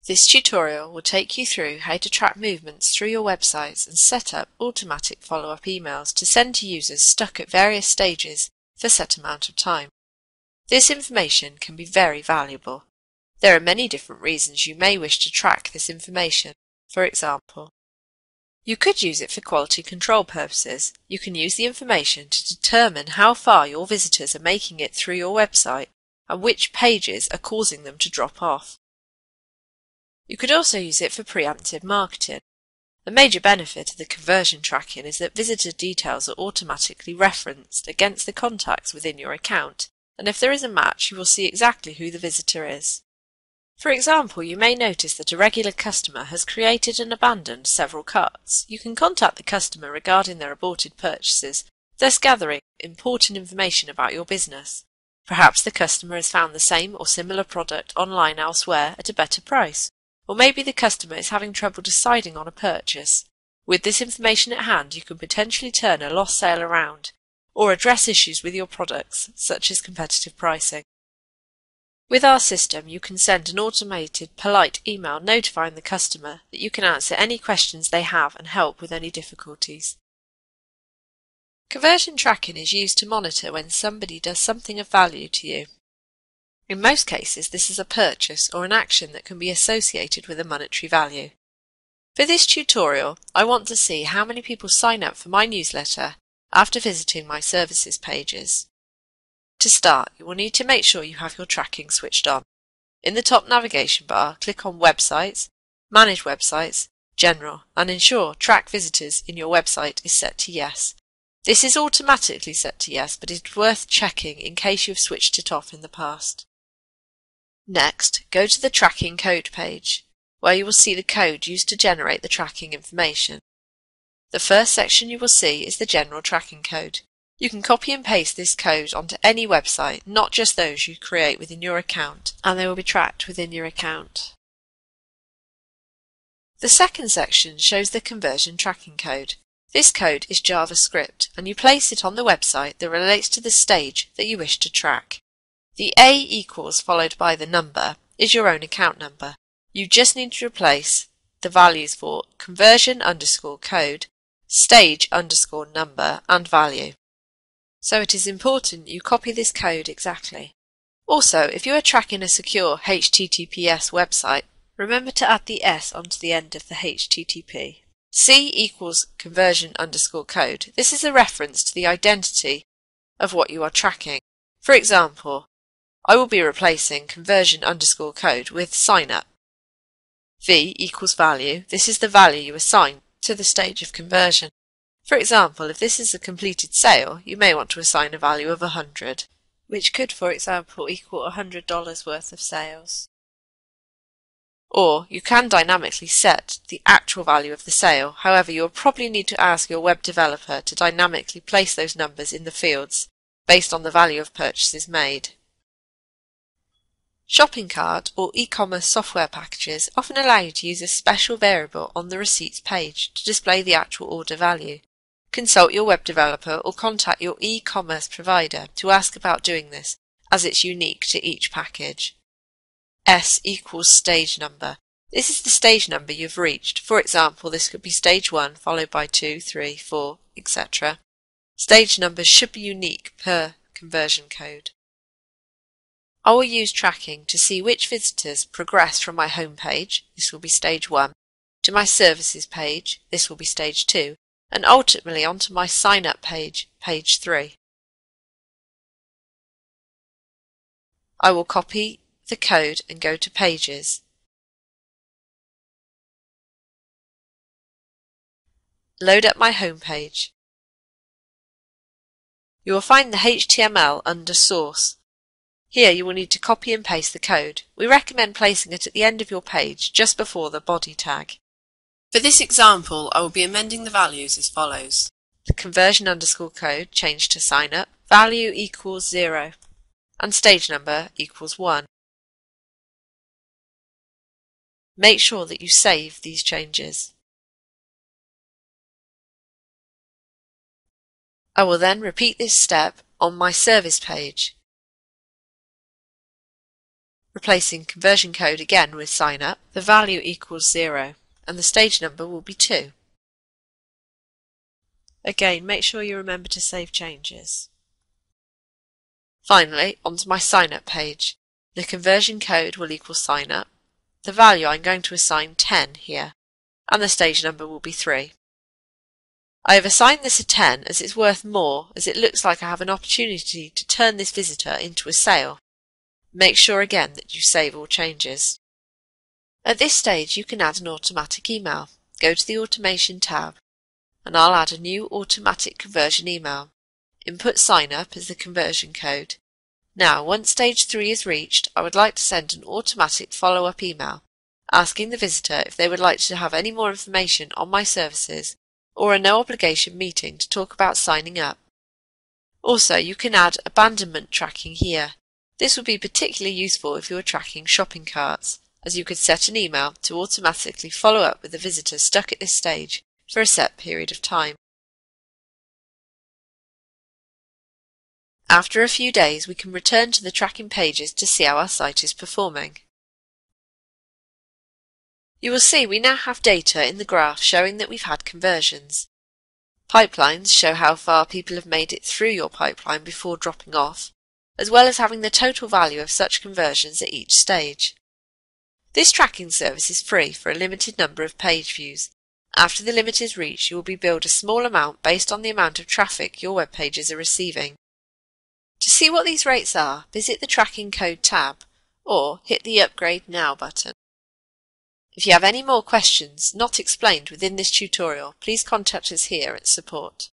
This tutorial will take you through how to track movements through your websites and set up automatic follow-up emails to send to users stuck at various stages for a set amount of time. This information can be very valuable. There are many different reasons you may wish to track this information. For example, you could use it for quality control purposes. You can use the information to determine how far your visitors are making it through your website and which pages are causing them to drop off. You could also use it for preemptive marketing. A major benefit of the conversion tracking is that visitor details are automatically referenced against the contacts within your account, and if there is a match, you will see exactly who the visitor is. For example, you may notice that a regular customer has created and abandoned several carts. You can contact the customer regarding their aborted purchases, thus gathering important information about your business. Perhaps the customer has found the same or similar product online elsewhere at a better price. Or maybe the customer is having trouble deciding on a purchase. With this information at hand, you can potentially turn a lost sale around, or address issues with your products, such as competitive pricing. With our system, you can send an automated, polite email notifying the customer that you can answer any questions they have and help with any difficulties. Conversion tracking is used to monitor when somebody does something of value to you. In most cases, this is a purchase or an action that can be associated with a monetary value. For this tutorial, I want to see how many people sign up for my newsletter after visiting my services pages. To start, you will need to make sure you have your tracking switched on. In the top navigation bar, click on Websites, Manage Websites, General, and ensure Track Visitors in your website is set to Yes. This is automatically set to Yes, but it's worth checking in case you have switched it off in the past. Next, go to the Tracking Code page, where you will see the code used to generate the tracking information. The first section you will see is the General Tracking Code. You can copy and paste this code onto any website, not just those you create within your account, and they will be tracked within your account. The second section shows the Conversion Tracking Code. This code is JavaScript, and you place it on the website that relates to the stage that you wish to track. The A equals followed by the number is your own account number. You just need to replace the values for conversion_code, stage_number, and value. So it is important you copy this code exactly. Also, if you are tracking a secure HTTPS website, remember to add the S onto the end of the HTTP. C equals conversion_code. This is a reference to the identity of what you are tracking. For example, I will be replacing conversion_code with sign-up. V equals value. This is the value you assign to the stage of conversion. For example, if this is a completed sale, you may want to assign a value of 100, which could, for example, equal $100 worth of sales. Or you can dynamically set the actual value of the sale. However, you will probably need to ask your web developer to dynamically place those numbers in the fields based on the value of purchases made. Shopping cart or e-commerce software packages often allow you to use a special variable on the receipts page to display the actual order value. Consult your web developer or contact your e-commerce provider to ask about doing this, as it's unique to each package. S equals stage number. This is the stage number you've reached. For example, this could be stage 1 followed by 2, 3, 4, etc. Stage numbers should be unique per conversion code. I will use tracking to see which visitors progress from my home page, this will be stage 1, to my services page, this will be stage 2, and ultimately onto my sign up page, page 3. I will copy the code and go to Pages. Load up my home page. You will find the HTML under Source. Here you will need to copy and paste the code. We recommend placing it at the end of your page, just before the body tag. For this example, I will be amending the values as follows. The conversion_code changed to sign up, value equals 0, and stage number equals 1. Make sure that you save these changes. I will then repeat this step on my service page. Replacing conversion code again with sign up, the value equals 0 and the stage number will be 2. Again, make sure you remember to save changes. Finally, onto my sign up page. The conversion code will equal sign up. The value I'm going to assign 10 here, and the stage number will be 3. I have assigned this a 10 as it's worth more, as it looks like I have an opportunity to turn this visitor into a sale. Make sure again that you save all changes. At this stage you can add an automatic email. Go to the Automation tab, and I'll add a new automatic conversion email. Input sign up as the conversion code. Now, once stage 3 is reached, I would like to send an automatic follow-up email asking the visitor if they would like to have any more information on my services or a no-obligation meeting to talk about signing up. Also, you can add abandonment tracking here. This would be particularly useful if you are tracking shopping carts, as you could set an email to automatically follow up with the visitor stuck at this stage for a set period of time. After a few days, we can return to the tracking pages to see how our site is performing. You will see we now have data in the graph showing that we've had conversions. Pipelines show how far people have made it through your pipeline before dropping off, as well as having the total value of such conversions at each stage. This tracking service is free for a limited number of page views. After the limit is reached, you will be billed a small amount based on the amount of traffic your web pages are receiving. To see what these rates are, visit the Tracking Code tab or hit the Upgrade Now button. If you have any more questions not explained within this tutorial, please contact us here at support.